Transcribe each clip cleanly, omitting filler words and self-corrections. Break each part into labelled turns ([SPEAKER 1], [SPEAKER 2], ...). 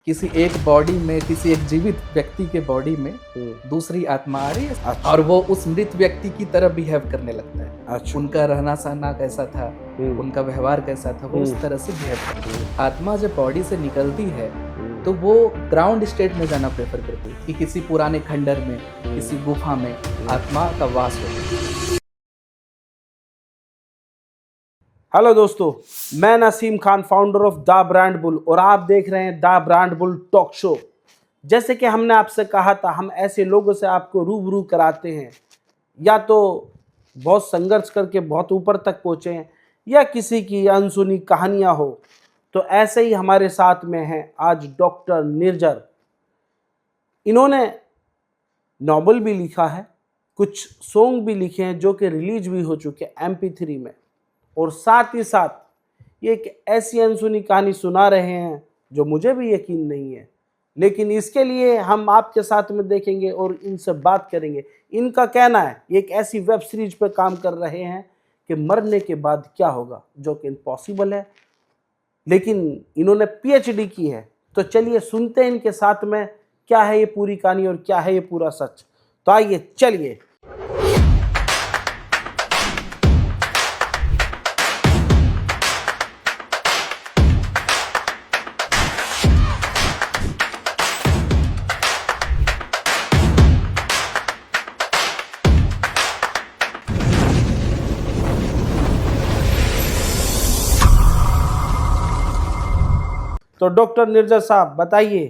[SPEAKER 1] किसी एक बॉडी में, किसी एक जीवित व्यक्ति के बॉडी में दूसरी आत्मा आ रही है।
[SPEAKER 2] अच्छा।
[SPEAKER 1] और वो उस मृत व्यक्ति की तरह बिहेव करने लगता है।
[SPEAKER 2] अच्छा।
[SPEAKER 1] उनका रहना सहना कैसा था, उनका व्यवहार कैसा था, वो उस तरह से बिहेव करती है। आत्मा जब बॉडी से निकलती है तो वो ग्राउंड स्टेट में जाना प्रेफर करती है कि किसी पुराने खंडर में, किसी गुफा में आत्मा का वास हो।
[SPEAKER 2] हेलो दोस्तों, मैं Naseem Khan, founder of the brand bull, और आप देख रहे हैं the brand bull talk show. जैसे कि हमने आपसे कहा था, हम ऐसे लोगों से आपको रूबरू कराते हैं, या तो बहुत संघर्ष करके बहुत ऊपर तक पहुंचे हैं, या किसी की अनसुनी कहानियां हो। तो ऐसे ही हमारे साथ में हैं आज डॉक्टर निर्जर। इन्होंने नॉवल भी लिखा है, कुछ सॉन्ग भी लिखे हैं जो कि रिलीज भी हो चुके हैं MP3 में, और साथ ही साथ ये एक ऐसी अनसुनी कहानी सुना रहे हैं जो मुझे भी यकीन नहीं है, लेकिन इसके लिए हम आपके साथ में देखेंगे और इनसे बात करेंगे। इनका कहना है ये एक ऐसी वेब सीरीज पर काम कर रहे हैं कि मरने के बाद क्या होगा, जो कि इम्पॉसिबल है, लेकिन इन्होंने PhD की है। तो चलिए सुनते हैं इनके साथ में क्या है ये पूरी कहानी और क्या है ये पूरा सच। तो आइए चलिए। तो डॉक्टर निर्जर साहब बताइए,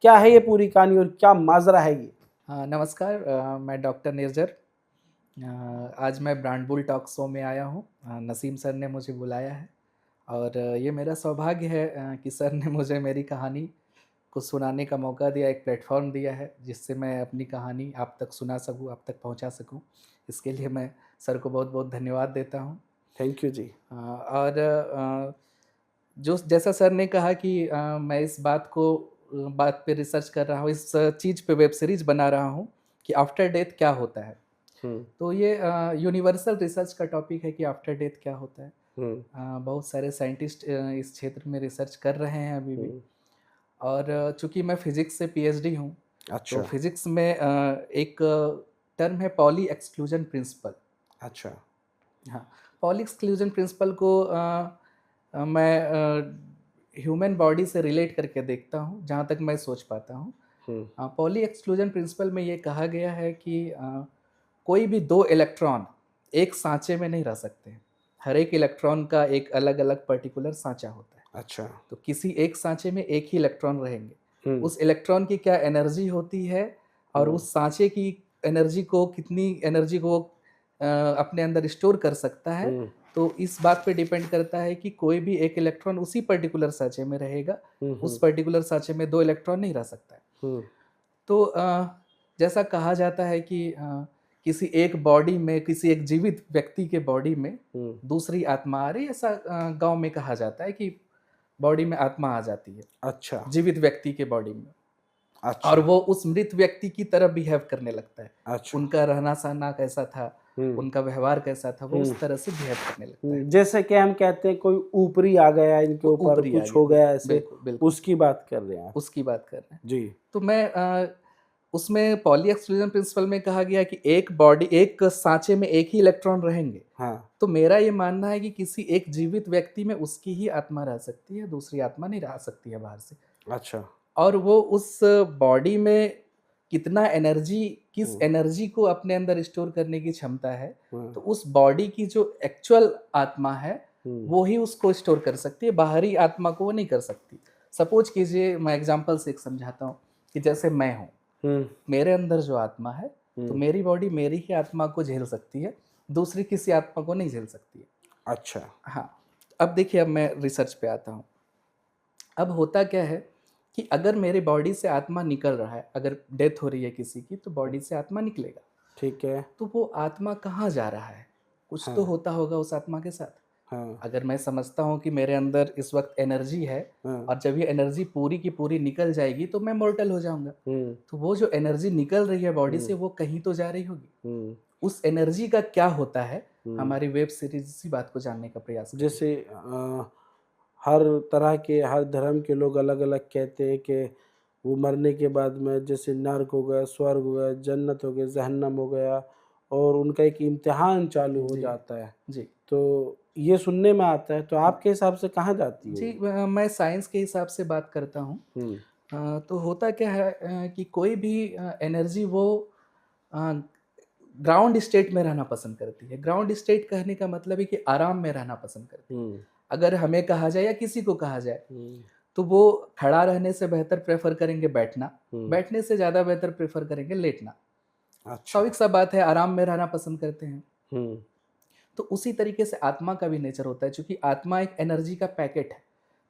[SPEAKER 2] क्या है ये पूरी कहानी और क्या माजरा है ये?
[SPEAKER 1] हाँ, नमस्कार। मैं डॉक्टर निर्जर। आज मैं ब्रांड बुल टॉक शो में आया हूँ। नसीम सर ने मुझे बुलाया है और ये मेरा सौभाग्य है कि सर ने मुझे मेरी कहानी को सुनाने का मौका दिया, एक प्लेटफॉर्म दिया है जिससे मैं अपनी कहानी आप तक सुना सकूँ, आप तक पहुँचा सकूँ। इसके लिए मैं सर को बहुत बहुत धन्यवाद देता हूँ।
[SPEAKER 2] थैंक यू जी।
[SPEAKER 1] और जो जैसा सर ने कहा कि मैं इस बात पे रिसर्च कर रहा हूँ, इस चीज़ पे वेब सीरीज बना रहा हूँ कि आफ्टर डेथ क्या होता है। तो ये यूनिवर्सल रिसर्च का टॉपिक है कि आफ्टर डेथ क्या होता है। बहुत सारे साइंटिस्ट इस क्षेत्र में रिसर्च कर रहे हैं अभी भी। और चूंकि मैं फिजिक्स से PhD हूँ,
[SPEAKER 2] अच्छा।
[SPEAKER 1] तो फिजिक्स में एक टर्म है पॉली एक्सक्लूजन प्रिंसिपल।
[SPEAKER 2] अच्छा।
[SPEAKER 1] हाँ, पॉली एक्सक्लूजन प्रिंसिपल को मैं ह्यूमन बॉडी से रिलेट करके देखता हूँ, जहाँ तक मैं सोच पाता हूँ। पॉली एक्सक्लूजन प्रिंसिपल में ये कहा गया है कि कोई भी दो इलेक्ट्रॉन एक सांचे में नहीं रह सकते। हर एक इलेक्ट्रॉन का एक अलग अलग पर्टिकुलर सांचा होता है।
[SPEAKER 2] अच्छा।
[SPEAKER 1] तो किसी एक सांचे में एक ही इलेक्ट्रॉन रहेंगे। उस इलेक्ट्रॉन की क्या एनर्जी होती है और उस सांचे की एनर्जी को, कितनी एनर्जी को अपने अंदर स्टोर कर सकता है, तो इस बात पे डिपेंड करता है कि कोई भी एक इलेक्ट्रॉन उसी पर्टिकुलर सांचे में रहेगा। उस पर्टिकुलर सांचे में दो इलेक्ट्रॉन नहीं रह सकता है। तो जैसा कहा जाता है कि किसी एक बॉडी में, किसी एक जीवित व्यक्ति के बॉडी में दूसरी आत्मा आ रही है, ऐसा गांव में कहा जाता है कि बॉडी में आत्मा आ जाती है।
[SPEAKER 2] अच्छा।
[SPEAKER 1] जीवित व्यक्ति के बॉडी में।
[SPEAKER 2] अच्छा।
[SPEAKER 1] और वो उस मृत व्यक्ति की तरह बिहेव करने लगता है।
[SPEAKER 2] अच्छा।
[SPEAKER 1] उनका रहना सहना कैसा था, उनका व्यवहार कैसा था, वो उस तरह से बिहेव करने लगता है।
[SPEAKER 2] जैसे कि हम कहते हैं कोई ऊपरी आ गया, इनके ऊपर
[SPEAKER 1] ऊपरी आ
[SPEAKER 2] कुछ
[SPEAKER 1] गया,
[SPEAKER 2] हो गया ऐसे,
[SPEAKER 1] बिल्कुल बिल्कुल
[SPEAKER 2] उसकी बात कर रहे हैं आप?
[SPEAKER 1] उसकी बात कर रहे हैं।
[SPEAKER 2] जी।
[SPEAKER 1] तो मैं उसमें पॉली एक्सक्लूजन प्रिंसिपल में कहा गया कि एक बॉडी, एक सांचे में एक ही इलेक्ट्रॉन रहेंगे।
[SPEAKER 2] हाँ।
[SPEAKER 1] तो मेरा ये मानना है कि किसी एक जीवित व्यक्ति में उसकी ही आत्मा रह सकती है, दूसरी आत्मा नहीं रह सकती है बाहर से।
[SPEAKER 2] अच्छा।
[SPEAKER 1] और वो उस बॉडी में कितना एनर्जी, किस एनर्जी को अपने अंदर स्टोर करने की क्षमता है, तो उस बॉडी की जो एक्चुअल आत्मा है वो ही उसको स्टोर कर सकती है, बाहरी आत्मा को वो नहीं कर सकती। सपोज कीजिए, मैं एग्जांपल से एक समझाता हूँ कि जैसे मैं हूँ, मेरे अंदर जो आत्मा है, तो मेरी बॉडी मेरी ही आत्मा को झेल सकती है, दूसरी किसी आत्मा को नहीं झेल सकती है।
[SPEAKER 2] अच्छा।
[SPEAKER 1] हाँ, अब देखिए, अब मैं रिसर्च पे आता हूँ। अब होता क्या है कि अगर मेरी बॉडी से आत्मा निकल रहा है, अगर डेथ हो रही है किसी की, तो बॉडी से आत्मा निकलेगा।
[SPEAKER 2] ठीक है।
[SPEAKER 1] तो वो आत्मा कहाँ जा रहा है? कुछ तो होता होगा उस आत्मा के साथ।
[SPEAKER 2] हाँ।
[SPEAKER 1] अगर मैं समझता हूँ कि मेरे अंदर इस वक्त एनर्जी है, और जब ये एनर्जी पूरी की पूरी निकल जाएगी तो मैं मॉर्टल हो जाऊंगा। तो वो जो एनर्जी निकल रही है बॉडी से, वो कहीं तो जा रही होगी। उस एनर्जी का क्या होता है, हमारी वेब सीरीज इसी बात को जानने का प्रयास करेगी।
[SPEAKER 2] जैसे हर तरह के, हर धर्म के लोग अलग अलग कहते हैं कि वो मरने के बाद में जैसे नर्क हो गया, स्वर्ग हो गया, जन्नत हो गया, जहन्नम हो गया, और उनका एक इम्तिहान चालू हो
[SPEAKER 1] जी
[SPEAKER 2] जाता है।
[SPEAKER 1] जी
[SPEAKER 2] तो ये सुनने में आता है। तो आपके हिसाब से कहाँ जाती है
[SPEAKER 1] जी
[SPEAKER 2] ये?
[SPEAKER 1] मैं साइंस के हिसाब से बात करता हूँ।
[SPEAKER 2] हम्म
[SPEAKER 1] तो होता क्या है कि कोई भी एनर्जी वो ग्राउंड स्टेट में रहना पसंद करती है। ग्राउंड स्टेट कहने का मतलब है कि आराम में रहना पसंद करती है।
[SPEAKER 2] हम्म
[SPEAKER 1] अगर हमें कहा जाए या किसी को कहा जाए
[SPEAKER 2] हम्म
[SPEAKER 1] तो वो खड़ा रहने से बेहतर प्रेफर करेंगे बैठना,
[SPEAKER 2] हम्म,
[SPEAKER 1] बैठने से ज़्यादा बेहतर प्रेफर करेंगे लेटना।
[SPEAKER 2] अच्छा।
[SPEAKER 1] स्वाभाविक सा बात है, आराम में रहना पसंद करते हैं।
[SPEAKER 2] हम्म
[SPEAKER 1] तो उसी तरीके से आत्मा का भी नेचर होता है, क्योंकि आत्मा एक एनर्जी का पैकेट है।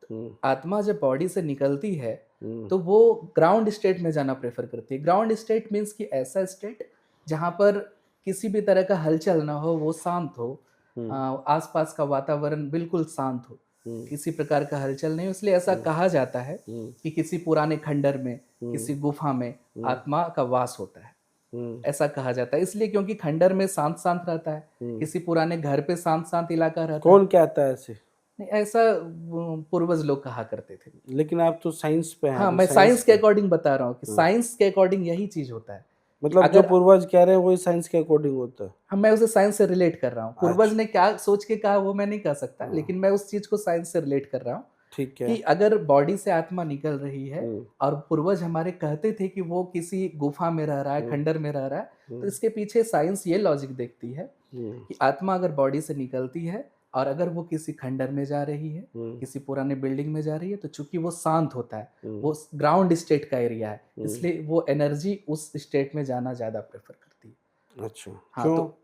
[SPEAKER 2] हम्म
[SPEAKER 1] आत्मा जब बॉडी से निकलती है
[SPEAKER 2] हम्म
[SPEAKER 1] तो वो ग्राउंड स्टेट में जाना प्रेफर करती है। ग्राउंड स्टेट मीन्स कि ऐसा स्टेट जहाँ पर किसी भी तरह का हलचल ना हो, वो शांत हो,
[SPEAKER 2] हम्म
[SPEAKER 1] आसपास का वातावरण बिल्कुल शांत हो,
[SPEAKER 2] हम्म
[SPEAKER 1] किसी प्रकार का हलचल नहीं हो। इसलिए ऐसा
[SPEAKER 2] हम्म
[SPEAKER 1] कहा जाता है
[SPEAKER 2] हम्म
[SPEAKER 1] कि किसी पुराने खंडर में,
[SPEAKER 2] हम्म
[SPEAKER 1] किसी गुफा में
[SPEAKER 2] हम्म
[SPEAKER 1] आत्मा का वास होता है।
[SPEAKER 2] हम्म
[SPEAKER 1] ऐसा कहा जाता है इसलिए क्योंकि खंडर में शांत शांत रहता है,
[SPEAKER 2] हम्म।
[SPEAKER 1] किसी पुराने घर पे शांत शांत इलाका रहता है।
[SPEAKER 2] कौन कहता है ऐसे?
[SPEAKER 1] नहीं, ऐसा पूर्वज लोग कहा करते थे।
[SPEAKER 2] लेकिन आप तो साइंस पे हैं,
[SPEAKER 1] हाँ,
[SPEAKER 2] अभी
[SPEAKER 1] मैं
[SPEAKER 2] साइंस
[SPEAKER 1] साइंस के
[SPEAKER 2] के।
[SPEAKER 1] अकॉर्डिंग बता रहा हूँ कि
[SPEAKER 2] हाँ।
[SPEAKER 1] साइंस के अकॉर्डिंग यही चीज होता है कि
[SPEAKER 2] मतलब जो
[SPEAKER 1] अगर
[SPEAKER 2] पूर्वज कह रहे हैं वही साइंस के अकॉर्डिंग होता है।
[SPEAKER 1] हम मैं उसे साइंस से रिलेट कर रहा हूँ। पूर्वज
[SPEAKER 2] अच्छा।
[SPEAKER 1] ने क्या सोच के कहा वो मैं नहीं कह सकता,
[SPEAKER 2] हाँ,
[SPEAKER 1] लेकिन मैं उस चीज को साइंस से रिलेट कर रहा हूँ
[SPEAKER 2] ठीक है।
[SPEAKER 1] कि अगर बॉडी से आत्मा निकल रही है
[SPEAKER 2] हम्म
[SPEAKER 1] और पूर्वज हमारे कहते थे कि वो किसी गुफा में रह रहा है,
[SPEAKER 2] हम्म
[SPEAKER 1] खंडर में रह रहा है, तो
[SPEAKER 2] हम्म
[SPEAKER 1] इसके पीछे साइंस ये लॉजिक देखती है
[SPEAKER 2] हम्म
[SPEAKER 1] कि आत्मा अगर बॉडी से निकलती है और अगर वो किसी खंडर में जा रही है,
[SPEAKER 2] हम्म
[SPEAKER 1] किसी पुराने बिल्डिंग में जा रही है, तो चूंकि वो शांत होता है,
[SPEAKER 2] हम्म
[SPEAKER 1] वो ग्राउंड स्टेट का एरिया है,
[SPEAKER 2] हम्म,
[SPEAKER 1] इसलिए वो एनर्जी उस स्टेट में जाना ज़्यादा प्रेफर करती है।
[SPEAKER 2] अच्छा।
[SPEAKER 1] हाँ,
[SPEAKER 2] क्यों?
[SPEAKER 1] तो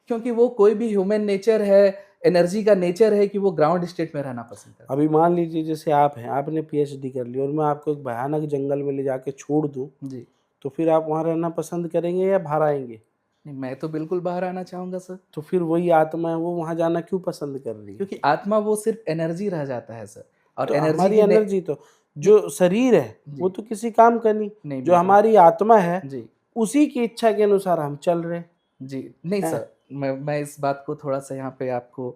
[SPEAKER 1] क्योंकि वो कोई भी ह्यूमन नेचर है, एनर्जी का नेचर है कि वो ग्राउंड स्टेट में रहना पसंद करता
[SPEAKER 2] अभी मान लीजिए जैसे आप हैं, आपने पीएचडी कर ली और मैं आपको एक भयानक जंगल में ले जाके छोड़ दूं,
[SPEAKER 1] है। जी,
[SPEAKER 2] तो फिर आप वहाँ रहना पसंद करेंगे या बाहर आएंगे?
[SPEAKER 1] नहीं मैं तो बिल्कुल बाहर आना चाहूँगा सर,
[SPEAKER 2] तो फिर वही आत्मा है, वो वहाँ जाना क्यों पसंद कर रही है?
[SPEAKER 1] क्योंकि आत्मा वो सिर्फ एनर्जी रह जाता है सर, और
[SPEAKER 2] तो
[SPEAKER 1] एनर्जी
[SPEAKER 2] हमारी
[SPEAKER 1] की
[SPEAKER 2] एनर्जी तो,
[SPEAKER 1] नहीं,
[SPEAKER 2] जो शरीर है वो
[SPEAKER 1] जी,
[SPEAKER 2] तो किसी काम का नहीं।
[SPEAKER 1] नहीं
[SPEAKER 2] जो
[SPEAKER 1] बिल्कुल,
[SPEAKER 2] हमारी आत्मा है
[SPEAKER 1] जी,
[SPEAKER 2] उसी की इच्छा के अनुसार हम चल रहे
[SPEAKER 1] जी, नहीं
[SPEAKER 2] हैं।
[SPEAKER 1] सर, मैं इस बात को थोड़ा-सा यहाँ पे आपको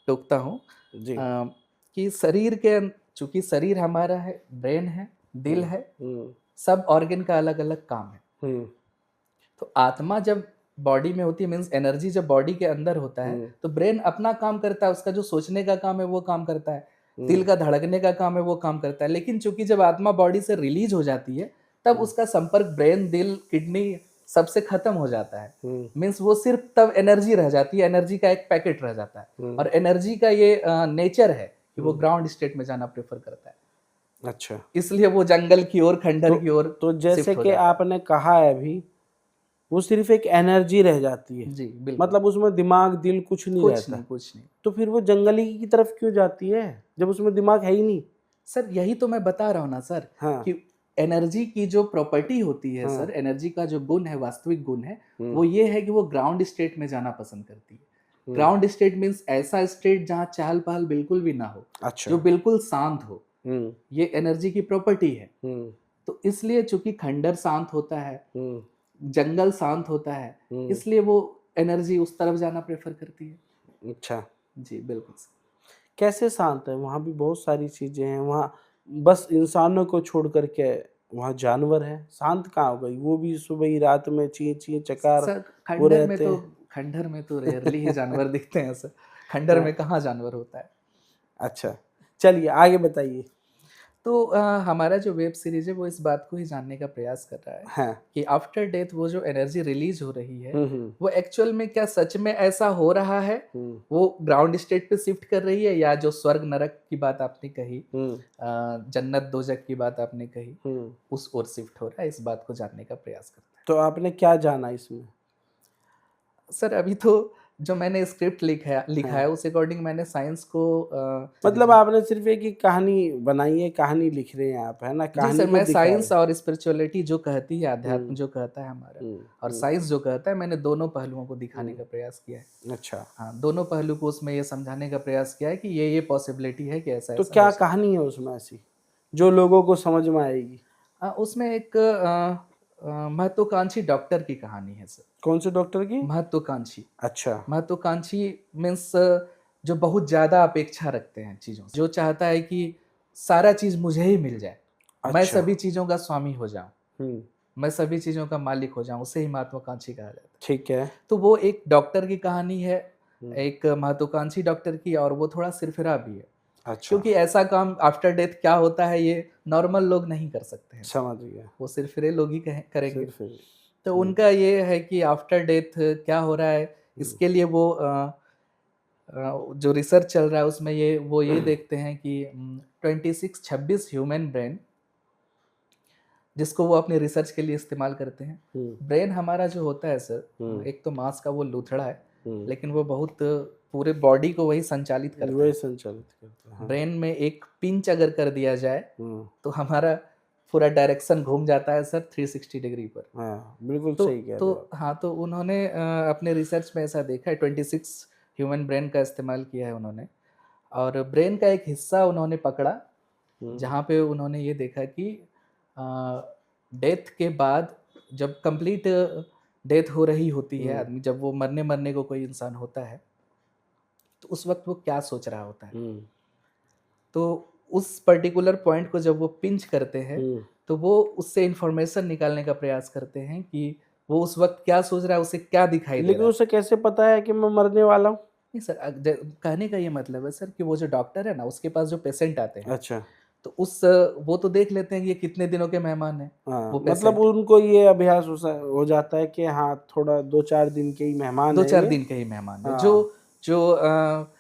[SPEAKER 1] टोकता हूँ
[SPEAKER 2] जी।
[SPEAKER 1] कि शरीर के चूँकि शरीर हमारा है, ब्रेन है, दिल
[SPEAKER 2] हम्म
[SPEAKER 1] है,
[SPEAKER 2] हम्म
[SPEAKER 1] सब ऑर्गन का अलग-अलग काम है।
[SPEAKER 2] हम्म
[SPEAKER 1] तो आत्मा जब बॉडी में होती है, मीन्स एनर्जी जब बॉडी के अंदर होता है,
[SPEAKER 2] हम्म
[SPEAKER 1] तो ब्रेन अपना काम करता है, उसका जो सोचने का काम है वो काम करता है, दिल
[SPEAKER 2] हम्म
[SPEAKER 1] का धड़कने का काम है वो काम करता है। लेकिन चूंकि जब आत्मा बॉडी से रिलीज हो जाती है, तब उसका संपर्क ब्रेन, दिल, किडनी सबसे खत्म हो जाता है।
[SPEAKER 2] हम्म
[SPEAKER 1] मीन्स वो सिर्फ तब एनर्जी रह जाती है, एनर्जी का एक पैकेट रह जाता है।
[SPEAKER 2] हम्म
[SPEAKER 1] और एनर्जी का ये नेचर है कि वो
[SPEAKER 2] हम्म,
[SPEAKER 1] ग्राउंड स्टेट में जाना प्रेफर करता है,
[SPEAKER 2] अच्छा।
[SPEAKER 1] इसलिए वो जंगल की ओर,
[SPEAKER 2] तो
[SPEAKER 1] खंडर की ओर
[SPEAKER 2] तो जैसे
[SPEAKER 1] शिफ्ट हो
[SPEAKER 2] कि
[SPEAKER 1] जाता है।
[SPEAKER 2] आपने कहा है अभी, वो सिर्फ एक एनर्जी रह जाती है,
[SPEAKER 1] जी बिल्कुल,
[SPEAKER 2] मतलब उसमें दिमाग दिल कुछ नहीं
[SPEAKER 1] कुछ
[SPEAKER 2] रहता।
[SPEAKER 1] नहीं, कुछ नहीं
[SPEAKER 2] तो फिर वो जंगली की तरफ क्यों जाती है जब उसमें दिमाग है ही नहीं?
[SPEAKER 1] सर। यही तो मैं बता रहा हूँ ना सर
[SPEAKER 2] हाँ
[SPEAKER 1] कि एनर्जी की जो प्रॉपर्टी होती है
[SPEAKER 2] हाँ।
[SPEAKER 1] सर, एनर्जी का जो गुण है, वास्तविक गुण है,
[SPEAKER 2] हम्म
[SPEAKER 1] वो ये है कि वो ग्राउंड स्टेट में जाना पसंद करती है।
[SPEAKER 2] हम्म,
[SPEAKER 1] ग्राउंड स्टेट मीन्स ऐसा स्टेट जहाँ चहल पहल बिल्कुल भी ना हो,
[SPEAKER 2] अच्छा।
[SPEAKER 1] जो बिल्कुल शांत हो।
[SPEAKER 2] हम्म
[SPEAKER 1] ये एनर्जी की प्रॉपर्टी है।
[SPEAKER 2] हम्म
[SPEAKER 1] तो इसलिए चूंकि खंडर शांत होता है,
[SPEAKER 2] हम्म
[SPEAKER 1] जंगल शांत होता है,
[SPEAKER 2] हम्म,
[SPEAKER 1] इसलिए वो एनर्जी उस तरफ जाना प्रेफर करती है।
[SPEAKER 2] अच्छा।
[SPEAKER 1] जी बिल्कुल सर।
[SPEAKER 2] कैसे शांत है? वहाँ भी बहुत सारी चीजें हैं वहाँ, बस इंसानों को छोड़ करके वहाँ जानवर है, शांत कहाँ हो गई? वो भी सुबह ही रात में ची ची चकार
[SPEAKER 1] सर
[SPEAKER 2] वो रहते
[SPEAKER 1] खंडर में तो
[SPEAKER 2] हैं।
[SPEAKER 1] रेयरली ही जानवर दिखते हैं सर। खंडर
[SPEAKER 2] हाँ,
[SPEAKER 1] में कहाँ जानवर होता है।
[SPEAKER 2] अच्छा। चलिए आगे बताइए।
[SPEAKER 1] तो हमारा जो वेब सीरीज है वो इस बात को ही जानने का प्रयास कर रहा है
[SPEAKER 2] हाँ।
[SPEAKER 1] कि आफ्टर डेथ वो जो एनर्जी रिलीज हो रही है,
[SPEAKER 2] हम्म
[SPEAKER 1] वो एक्चुअल में क्या सच में ऐसा हो रहा है,
[SPEAKER 2] हम्म
[SPEAKER 1] वो ग्राउंड स्टेट पे शिफ्ट कर रही है, या जो स्वर्ग नरक की बात आपने कही,
[SPEAKER 2] हम्म
[SPEAKER 1] जन्नत दोजक की बात आपने कही,
[SPEAKER 2] हम्म।
[SPEAKER 1] उस ओर शिफ्ट हो रहा है, इस बात को जानने का प्रयास करता
[SPEAKER 2] तो आपने क्या जाना इसमें?
[SPEAKER 1] है सर। अभी तो जो मैंने स्क्रिप्ट लिखा है
[SPEAKER 2] हाँ,
[SPEAKER 1] उस अकॉर्डिंग मैंने साइंस को
[SPEAKER 2] मतलब आपने सिर्फ एक ही कहानी बनाई है, कहानी लिख रहे हैं आप, है ना,
[SPEAKER 1] जी
[SPEAKER 2] कहानी
[SPEAKER 1] सर,
[SPEAKER 2] को
[SPEAKER 1] मैं
[SPEAKER 2] दिखा रहे
[SPEAKER 1] साइंस
[SPEAKER 2] हैं।
[SPEAKER 1] और स्पिरिचुअलिटी जो कहती है,
[SPEAKER 2] हम्म
[SPEAKER 1] अध्यात्म जो कहता है हमारा,
[SPEAKER 2] हम्म
[SPEAKER 1] और साइंस जो कहता है, मैंने दोनों पहलुओं को दिखाने
[SPEAKER 2] हम्म,
[SPEAKER 1] का प्रयास किया है।
[SPEAKER 2] अच्छा।
[SPEAKER 1] हाँ, दोनों पहलू को उसमें ये समझाने का प्रयास किया है कि ये पॉसिबिलिटी है कि ऐसा
[SPEAKER 2] तो
[SPEAKER 1] ऐसा
[SPEAKER 2] क्या
[SPEAKER 1] हो सकता
[SPEAKER 2] कहानी है उसमें ऐसी जो लोगों को समझ में आएगी?
[SPEAKER 1] है। उसमें एक महत्वाकांक्षी डॉक्टर की कहानी है सर।
[SPEAKER 2] कौन से डॉक्टर की?
[SPEAKER 1] महत्वाकांक्षी,
[SPEAKER 2] अच्छा।
[SPEAKER 1] महत्वाकांक्षी मीन्स जो बहुत ज़्यादा अपेक्षा रखते हैं चीज़ों से, जो चाहता है कि सारा चीज़ मुझे ही मिल जाए, मैं
[SPEAKER 2] अच्छा।
[SPEAKER 1] सभी चीज़ों का स्वामी हो जाऊँ,
[SPEAKER 2] हम्म।
[SPEAKER 1] मैं सभी चीज़ों का मालिक हो जाऊँ, उसे ही महत्वाकांक्षी कहा जाता है।
[SPEAKER 2] ठीक है।
[SPEAKER 1] तो वो एक डॉक्टर की कहानी है,
[SPEAKER 2] हम्म।
[SPEAKER 1] एक महत्वाकांक्षी डॉक्टर की, और वो थोड़ा सिरफिरा भी है,
[SPEAKER 2] अच्छा,
[SPEAKER 1] क्योंकि ऐसा काम आफ्टर डेथ क्या होता है ये नॉर्मल लोग नहीं कर सकते हैं,
[SPEAKER 2] समझ गया।
[SPEAKER 1] वो सिरफिरे लोग ही करेंगे।
[SPEAKER 2] सिर्फ
[SPEAKER 1] तो उनका ये है कि आफ्टर डेथ क्या हो रहा है, इसके लिए वो जो रिसर्च चल रहा है उसमें वो ये देखते हैं कि 26 ह्यूमन ब्रेन, जिसको वो अपने रिसर्च के लिए इस्तेमाल करते हैं। ब्रेन हमारा जो होता है सर, एक तो मांस का वो लूथड़ा है, लेकिन वो बहुत पूरे बॉडी को वही संचालित करता है।
[SPEAKER 2] वही संचालित करता है। हाँ।
[SPEAKER 1] ब्रेन में एक पिंच अगर कर दिया जाए तो हमारा पूरा डायरेक्शन घूम जाता है सर 360 डिग्री पर।
[SPEAKER 2] हाँ, बिल्कुल
[SPEAKER 1] तो
[SPEAKER 2] सही कह रहे हो आप।
[SPEAKER 1] हाँ, तो उन्होंने अपने रिसर्च में ऐसा देखा है, 26 ह्यूमन ब्रेन का इस्तेमाल किया है उन्होंने, और ब्रेन का एक हिस्सा उन्होंने पकड़ा जहाँ पे उन्होंने ये देखा कि डेथ के बाद जब कंप्लीट डेथ हो रही होती है आदमी, जब वो मरने को कोई इंसान होता है, तो उस वक्त वो क्या सोच रहा होता है। तो उस पर्टिकुलर पॉइंट को जब वो पिंच करते हैं तो वो उससे इंफॉर्मेशन निकालने का प्रयास करते हैं कि वो उस वक्त क्या सोच रहा है, उसे क्या दिखाई दे
[SPEAKER 2] लेकिन
[SPEAKER 1] रहा है।
[SPEAKER 2] उसे कैसे पता है कि मैं मरने वाला हूँ?
[SPEAKER 1] नहीं सर, कहने का ये मतलब है सर कि वो जो डॉक्टर है ना, उसके पास जो पेशेंट आते हैं,
[SPEAKER 2] अच्छा।
[SPEAKER 1] तो वो तो देख लेते हैं कि ये कितने दिनों के मेहमान हैं,
[SPEAKER 2] हाँ,
[SPEAKER 1] वो
[SPEAKER 2] मतलब
[SPEAKER 1] पेशेंट
[SPEAKER 2] उनको ये अभ्यास हो जाता है कि हाँ, थोड़ा 2-4 दिन के ही मेहमान है
[SPEAKER 1] 2-4
[SPEAKER 2] ये।
[SPEAKER 1] दिन के ही मेहमान है,
[SPEAKER 2] हाँ,
[SPEAKER 1] जो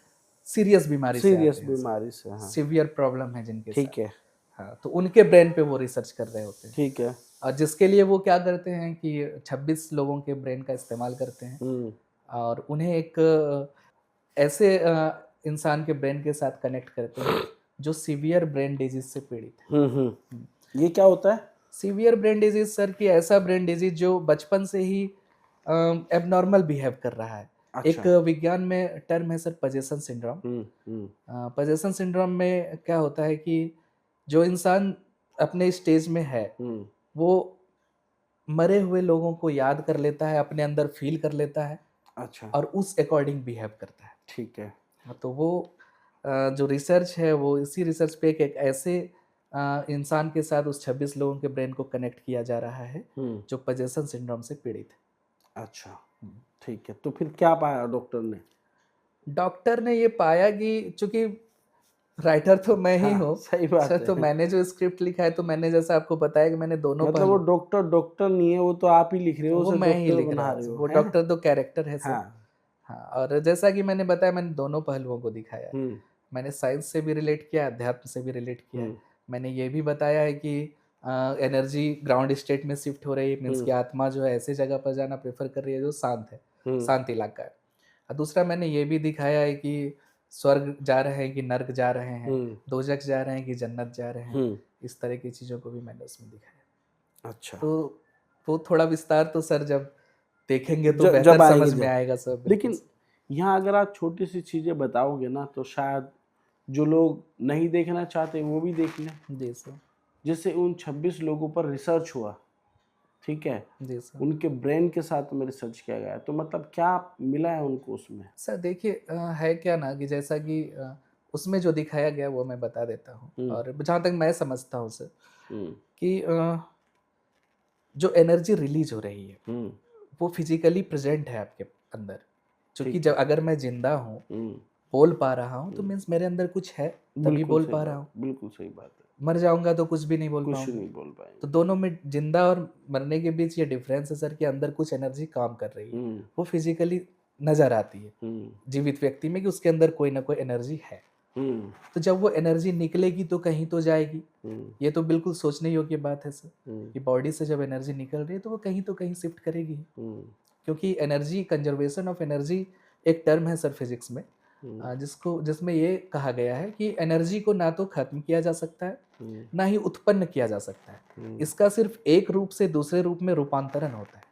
[SPEAKER 1] सीरियस बीमारी से
[SPEAKER 2] सीरियस
[SPEAKER 1] आते हैं,
[SPEAKER 2] बीमारी से। हाँ,
[SPEAKER 1] सीवियर प्रॉब्लम है जिनके साथ।
[SPEAKER 2] ठीक है।
[SPEAKER 1] हाँ, तो उनके ब्रेन पे वो रिसर्च कर रहे होते हैं,
[SPEAKER 2] ठीक है।
[SPEAKER 1] और जिसके लिए वो क्या करते हैं कि 26 लोगों के ब्रेन का इस्तेमाल करते हैं, और उन्हें एक ऐसे इंसान के ब्रेन के साथ कनेक्ट करते हैं जो सीवियर ब्रेन डिजीज से पीड़ित है।
[SPEAKER 2] ये क्या होता है?
[SPEAKER 1] सीवियर ब्रेन डिजीज सर कि ऐसा ब्रेन डिजीज जो बचपन से ही एबनॉर्मल बिहेव कर रहा है।
[SPEAKER 2] अच्छा।
[SPEAKER 1] एक विज्ञान में टर्म है sir possession syndrome. Possession syndrome में क्या होता है कि जो इंसान अपने स्टेज में है वो मरे हुए लोगों को याद कर लेता है, अपने अंदर फील कर लेता है,
[SPEAKER 2] अच्छा,
[SPEAKER 1] और उस अकॉर्डिंग बिहेव करता है।
[SPEAKER 2] ठीक है।
[SPEAKER 1] तो वो जो रिसर्च है वो इसी रिसर्च पे एक ऐसे इंसान के साथ उस 26 लोगों के ब्रेन को कनेक्ट किया जा रहा है जो पजेशन सिंड्रोम से पीड़ित है।
[SPEAKER 2] अच्छा, ठीक है। तो फिर क्या पाया डॉक्टर ने?
[SPEAKER 1] डॉक्टर ने ये पाया कि चूंकि राइटर तो मैं ही
[SPEAKER 2] हाँ,
[SPEAKER 1] हूँ
[SPEAKER 2] सही बात
[SPEAKER 1] सर,
[SPEAKER 2] है।
[SPEAKER 1] तो मैंने जो स्क्रिप्ट लिखा है, तो मैंने जैसा आपको बताया कि मैंने दोनों
[SPEAKER 2] मतलब वो
[SPEAKER 1] पहलू,
[SPEAKER 2] डॉक्टर नहीं है, वो तो आप ही लिख रहे हो,
[SPEAKER 1] वो
[SPEAKER 2] उसे
[SPEAKER 1] मैं ही
[SPEAKER 2] डॉक्टर
[SPEAKER 1] लिख रहा
[SPEAKER 2] बना रहे
[SPEAKER 1] हूँ,
[SPEAKER 2] हो,
[SPEAKER 1] वो
[SPEAKER 2] हैं?
[SPEAKER 1] डॉक्टर तो कैरेक्टर है सर।
[SPEAKER 2] हाँ।
[SPEAKER 1] हाँ, और जैसा कि मैंने बताया, मैंने दोनों पहलुओं को दिखाया है।
[SPEAKER 2] हम्म।
[SPEAKER 1] मैंने साइंस से भी रिलेट किया, अध्यात्म से भी रिलेट किया है। मैंने ये भी बताया है कि एनर्जी ग्राउंड स्टेट में शिफ्ट हो रही है, मीन्स कि आत्मा जो है ऐसे जगह पर जाना प्रेफर कर रही है जो शांत है, शांत इलाका है। और दूसरा मैंने ये भी दिखाया है कि स्वर्ग जा रहे हैं कि नर्क जा रहे हैं, दोजख जा रहे हैं कि जन्नत जा रहे हैं, इस तरह की चीज़ों को भी मैंने उसमें दिखाया।
[SPEAKER 2] अच्छा।
[SPEAKER 1] तो वो थोड़ा विस्तार तो सर जब देखेंगे तो
[SPEAKER 2] जब
[SPEAKER 1] बेहतर
[SPEAKER 2] आएंगे
[SPEAKER 1] समझ में आएगा सर। बिल्कुल
[SPEAKER 2] लेकिन यहाँ अगर आप छोटी सी चीजें बताओगे ना तो शायद जो लोग नहीं देखना चाहते वो भी देख लें।
[SPEAKER 1] जी सर।
[SPEAKER 2] जैसे उन 26 लोगों पर रिसर्च हुआ, ठीक है,
[SPEAKER 1] जी सर।
[SPEAKER 2] उनके ब्रेन के साथ में रिसर्च किया गया, तो मतलब क्या मिला है उनको उसमें?
[SPEAKER 1] सर देखिए, है क्या ना कि जैसा कि उसमें जो दिखाया गया वो मैं बता देता हूँ, और जहाँ तक मैं समझता हूँ सर कि जो एनर्जी रिलीज हो रही है वो फिजिकली प्रेजेंट है आपके अंदर, क्योंकि जब अगर मैं जिंदा हूँ, बोल पा रहा हूँ, तो मीन्स मेरे अंदर कुछ है, तभी बोल पा रहा हूँ।
[SPEAKER 2] बिल्कुल सही बात है।
[SPEAKER 1] मर जाऊंगा तो कुछ भी नहीं बोल
[SPEAKER 2] कुछ
[SPEAKER 1] पाऊंगा।
[SPEAKER 2] नहीं बोल पाएंगे।
[SPEAKER 1] तो दोनों में, जिंदा और मरने के बीच ये डिफरेंस है सर कि अंदर कुछ एनर्जी काम कर रही है, वो फिजिकली नजर आती है जीवित व्यक्ति में कि उसके अंदर कोई ना कोई एनर्जी है। तो जब वो एनर्जी निकलेगी तो कहीं तो जाएगी, ये तो बिल्कुल सोचने योग्य बात है सर कि बॉडी से जब एनर्जी निकल रही है तो वो कहीं तो कहीं शिफ्ट करेगी, क्योंकि एनर्जी, कंजर्वेशन ऑफ एनर्जी एक टर्म है सर फिजिक्स में, जिसमें ये कहा गया है कि एनर्जी को ना तो खत्म किया जा सकता है ना ही उत्पन्न किया जा सकता है, इसका सिर्फ एक रूप से दूसरे रूप में रूपांतरण होता है।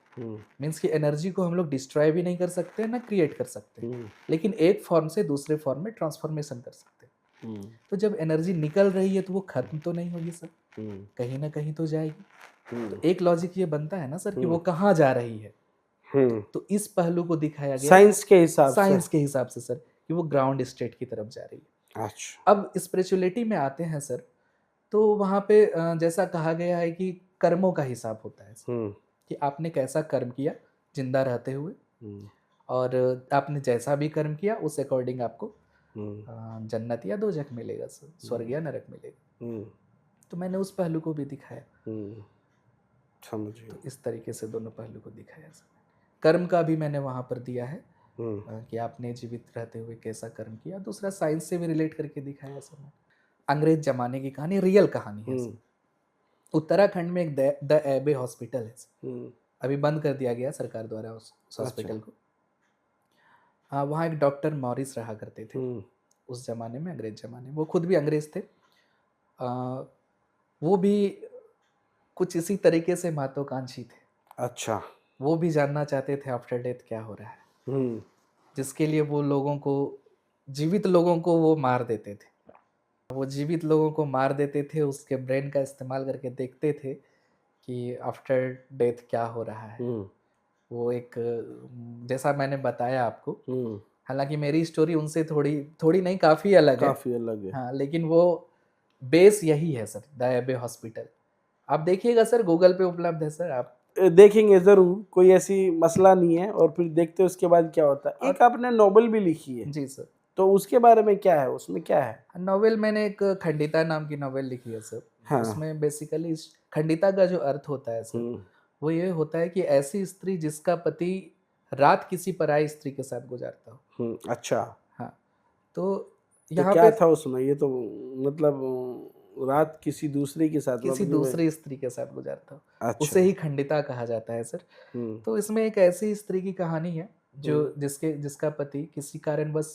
[SPEAKER 1] मीन्स कि एनर्जी को हम लोग डिस्ट्रॉय भी नहीं कर सकते ना क्रिएट कर सकते, लेकिन एक फॉर्म से दूसरे फॉर्म में ट्रांसफॉर्मेशन कर सकते हैं। तो जब एनर्जी निकल रही है तो वो खत्म तो नहीं होगी सर, कहीं ना कहीं तो जाएगी। तो एक लॉजिक ये बनता है ना सर कि वो कहाँ जा रही है, तो इस पहलू को दिखाया गया
[SPEAKER 2] साइंस के हिसाब से
[SPEAKER 1] सर कि वो ग्राउंड स्टेट की तरफ जा रही है।
[SPEAKER 2] अच्छा।
[SPEAKER 1] अब स्पिरिचुअलिटी में आते हैं सर, तो वहाँ पे जैसा कहा गया है कि कर्मों का हिसाब होता है सर, कि आपने कैसा कर्म किया जिंदा रहते हुए, और आपने जैसा भी कर्म किया उस अकॉर्डिंग आपको जन्नत या दोजख मिलेगा सर, स्वर्ग या नरक मिलेगा। तो मैंने उस पहलू को भी दिखाया।
[SPEAKER 2] समझिए।
[SPEAKER 1] तो इस तरीके से दोनों पहलू को दिखाया सर। कर्म का भी मैंने वहाँ पर दिया है कि आपने जीवित रहते हुए कैसा कर्म किया। दूसरा साइंस से भी रिलेट करके दिखाया सर मैंने। अंग्रेज जमाने की कहानी, रियल कहानी है सर। उत्तराखंड में एक द एबे हॉस्पिटल है सर, अभी बंद कर दिया गया सरकार द्वारा उस हॉस्पिटल को। वहाँ एक डॉक्टर मॉरिस रहा करते थे उस जमाने में, अंग्रेज जमाने में। वो खुद भी अंग्रेज थे। वो भी कुछ इसी तरीके से महत्वाकांक्षी थे।
[SPEAKER 2] अच्छा।
[SPEAKER 1] वो भी जानना चाहते थे आफ्टर डेथ क्या हो रहा है, जिसके लिए वो लोगों को, जीवित लोगों को वो मार देते थे। वो जीवित लोगों को मार देते थे, उसके ब्रेन का इस्तेमाल करके देखते थे कि आफ्टर डेथ क्या हो रहा है। वो एक, जैसा मैंने बताया आपको, हालांकि मेरी स्टोरी उनसे थोड़ी नहीं, काफ़ी अलग है।
[SPEAKER 2] काफ़ी अलग है।
[SPEAKER 1] हाँ, लेकिन वो बेस यही है सर, द एबे हॉस्पिटल। आप देखिएगा सर, गूगल पे उपलब्ध है सर, आप
[SPEAKER 2] देखेंगे ज़रूर, कोई ऐसी मसला नहीं है। और फिर देखते हैं उसके बाद क्या होता है। एक आपने नॉवेल भी लिखी है।
[SPEAKER 1] जी सर।
[SPEAKER 2] तो उसके बारे में क्या है, उसमें क्या है?
[SPEAKER 1] नॉवेल मैंने एक खंडिता नाम की नॉवेल लिखी है सर।
[SPEAKER 2] हाँ।
[SPEAKER 1] उसमें बेसिकली खंडिता का जो अर्थ होता है सर, वो ये होता है कि ऐसी स्त्री जिसका पति रात किसी पराई स्त्री के साथ गुजारता हो।
[SPEAKER 2] अच्छा।
[SPEAKER 1] हाँ, तो
[SPEAKER 2] यहाँ क्या था उसमें? ये तो मतलब रात किसी दूसरे के साथ,
[SPEAKER 1] किसी दूसरी स्त्री के साथ गुजारता हो।
[SPEAKER 2] अच्छा।
[SPEAKER 1] उसे ही खंडिता कहा जाता है सर। तो इसमें एक ऐसी स्त्री की कहानी है जो जिसका पति किसी कारणवश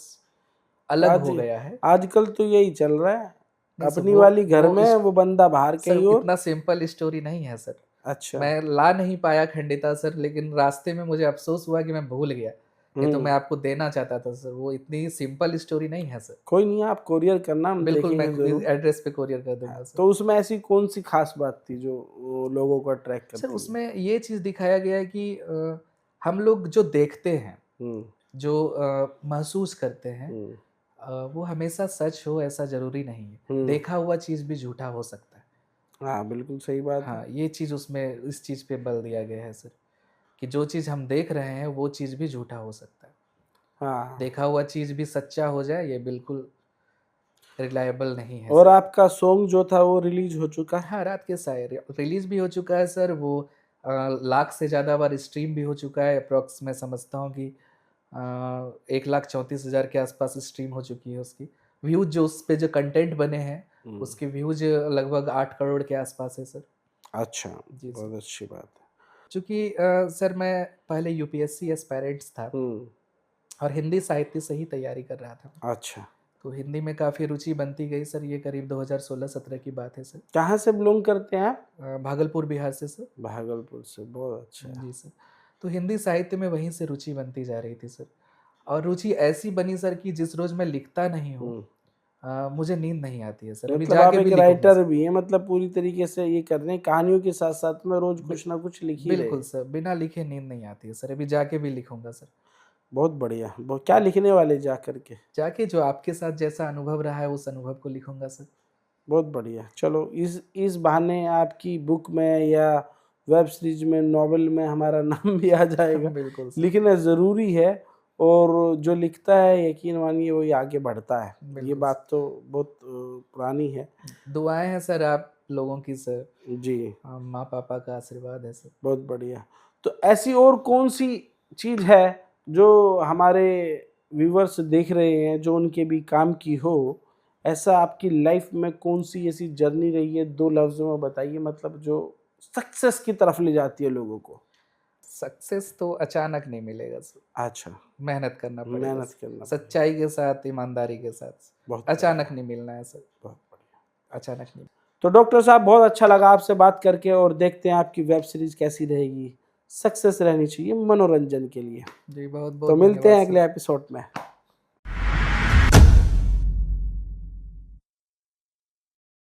[SPEAKER 1] अलग हो गया है।
[SPEAKER 2] आजकल तो यही चल रहा है, अपनी वाली घर में, वो बंदा बाहर कहीं और।
[SPEAKER 1] इतना सिंपल स्टोरी नहीं है सर।
[SPEAKER 2] अच्छा।
[SPEAKER 1] मैं ला नहीं पाया खंडिता सर, लेकिन रास्ते में मुझे अफसोस हुआ कि मैं भूल गया। ये तो मैं आपको देना चाहता था सर। वो इतनी सिंपल स्टोरी नहीं है सर।
[SPEAKER 2] कोई नहीं, आप कोरियर करना, हम
[SPEAKER 1] बिल्कुल, मैं
[SPEAKER 2] देखेंगे
[SPEAKER 1] एड्रेस पे कोरियर कर दूंगा सर।
[SPEAKER 2] तो उसमें ऐसी कौन सी खास बात थी जो लोगों को अट्रैक्ट करती
[SPEAKER 1] सर
[SPEAKER 2] है?
[SPEAKER 1] उसमें ये चीज़ दिखाया गया है कि हम लोग जो देखते हैं, जो महसूस करते हैं, वो हमेशा सच हो ऐसा जरूरी नहीं है। देखा हुआ चीज़ भी झूठा हो सकता है।
[SPEAKER 2] हाँ, बिल्कुल सही बात है।
[SPEAKER 1] हाँ, ये चीज़ उसमें, इस चीज़ पे बल दिया गया है सर, कि जो चीज़ हम देख रहे हैं वो चीज़ भी झूठा हो सकता है।
[SPEAKER 2] हाँ।
[SPEAKER 1] देखा हुआ चीज़ भी सच्चा हो जाए, ये बिल्कुल रिलायबल नहीं है।
[SPEAKER 2] और आपका सॉन्ग जो था वो रिलीज हो चुका है?
[SPEAKER 1] हाँ, रात के शायर रिलीज भी हो चुका है सर। वो लाख से ज़्यादा बार स्ट्रीम भी हो चुका है। अप्रॉक्स मैं समझता हूँ कि 1,34,000 के आसपास स्ट्रीम हो चुकी है उसकी। व्यूज जो उस पे जो कंटेंट बने हैं उसके व्यूज लगभग 8 करोड़ के आसपास है सर।
[SPEAKER 2] अच्छा,
[SPEAKER 1] जी
[SPEAKER 2] बहुत अच्छी बात है।
[SPEAKER 1] चूँकि सर मैं पहले यूपीएससी एस्पायरेंट्स था और हिंदी साहित्य से ही तैयारी कर रहा था।
[SPEAKER 2] अच्छा।
[SPEAKER 1] तो हिंदी में काफ़ी रुचि बनती गई सर। ये करीब 2016-17 की बात है सर।
[SPEAKER 2] कहाँ से बिलोंग करते हैं आप?
[SPEAKER 1] भागलपुर, बिहार से सर।
[SPEAKER 2] भागलपुर से, बहुत अच्छा।
[SPEAKER 1] जी सर। तो हिंदी साहित्य में वहीं से रुचि बनती जा रही थी सर। और रुचि ऐसी बनी सर कि जिस रोज मैं लिखता नहीं हूँ मुझे नींद नहीं आती है सर। अभी
[SPEAKER 2] मतलब
[SPEAKER 1] जाके
[SPEAKER 2] आप
[SPEAKER 1] भी
[SPEAKER 2] एक राइटर भी हैं, मतलब पूरी तरीके से ये कर रहे हैं, कहानियों के साथ साथ में रोज कुछ ना कुछ लिख ही रहे।
[SPEAKER 1] बिल्कुल सर, बिना लिखे नींद नहीं आती है सर। अभी जाके भी लिखूंगा सर।
[SPEAKER 2] बहुत बढ़िया। क्या लिखने वाले जा करके?
[SPEAKER 1] जाके जो आपके साथ जैसा अनुभव रहा है उस अनुभव को लिखूंगा सर।
[SPEAKER 2] बहुत बढ़िया। चलो, इस बहाने आपकी बुक में या वेब सीरीज में, नॉवेल में हमारा नाम भी आ जाएगा।
[SPEAKER 1] बिल्कुल सर।
[SPEAKER 2] लिखना ज़रूरी है, और जो लिखता है यकीन मानिए वही आगे बढ़ता है। ये बात तो बहुत पुरानी है।
[SPEAKER 1] दुआएं हैं सर आप लोगों की सर।
[SPEAKER 2] जी,
[SPEAKER 1] माँ पापा का आशीर्वाद है सर।
[SPEAKER 2] बहुत बढ़िया। तो ऐसी और कौन सी चीज़ है जो हमारे व्यूवर्स देख रहे हैं जो उनके भी काम की हो? ऐसा आपकी लाइफ में कौन सी ऐसी जर्नी रही है, 2 लफ्ज़ों में बताइए, मतलब जो सक्सेस की तरफ ले जाती है लोगों को?
[SPEAKER 1] सक्सेस तो अचानक नहीं मिलेगा सर।
[SPEAKER 2] अच्छा।
[SPEAKER 1] मेहनत करना पड़ेगा,
[SPEAKER 2] मेहनत करना पड़ेगा।
[SPEAKER 1] सच्चाई के साथ, ईमानदारी के साथ।
[SPEAKER 2] बहुत
[SPEAKER 1] अचानक नहीं मिलना है सर,
[SPEAKER 2] बहुत बढ़िया।
[SPEAKER 1] अचानक नहीं।
[SPEAKER 2] तो डॉक्टर साहब, बहुत अच्छा लगा आपसे बात करके, और देखते हैं आपकी वेब सीरीज कैसी रहेगी। सक्सेस रहनी चाहिए मनोरंजन के लिए।
[SPEAKER 1] जी, बहुत
[SPEAKER 2] तो
[SPEAKER 1] बहुत
[SPEAKER 2] मिलते हैं
[SPEAKER 1] धन्यवाद
[SPEAKER 2] अगले
[SPEAKER 1] सर।
[SPEAKER 2] एपिसोड में।